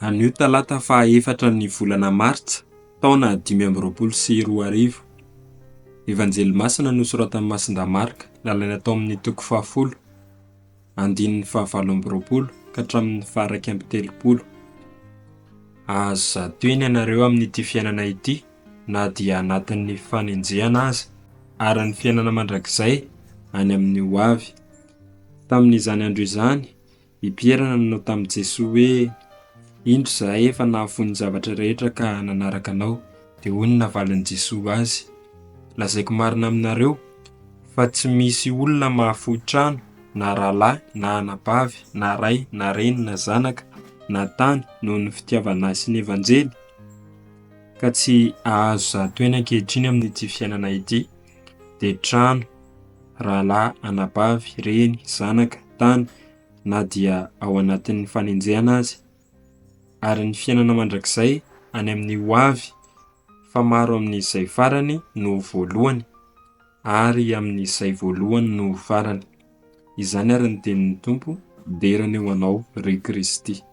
Anio talata faha-4 ny volana Martsa, taona 2024. Evanjely masina nosoratan'i Marka, lalaina tao amin'ny toko 10, andininy 20 ka hatramin'ny faraka amby 30. Azo zatoeny ianareo amin'ity fiainana ity, na dia anatin'ny fanenjehana aza, ary ny fiainana mandrakizay any amin'ny ho avy. Tamin'izany andro izany, i Piera nanao tamin'i Jesoa hoe: Indro izahay efa nahafoy ny zavatra rehetra ka nanaraka anao. Dia hoy ny navalin'i Jesoa azy: Lazaiko marina aminareo fa tsy misy olona mahafoy trano, na rahalahy, na anabavy, na ray, na reny, na zanaka, na tany noho ny fitiavana azy sy ny Evanjely, ka tsy ahazo zatoeny ankehitriny amin'ity fiainana ity, dia trano, rahalahy, anabavy, reny, zanaka, tany, na dia ao anatin'ny fanenjehana azy, ary ny fiainana mandrakizay any amin'ny ho avy, fa maro amin'izay farany no voalohany, ary amin'izay voalohany no farany. Izany ary ny tenin'ny Tompo, derany ho anao ry Kristy.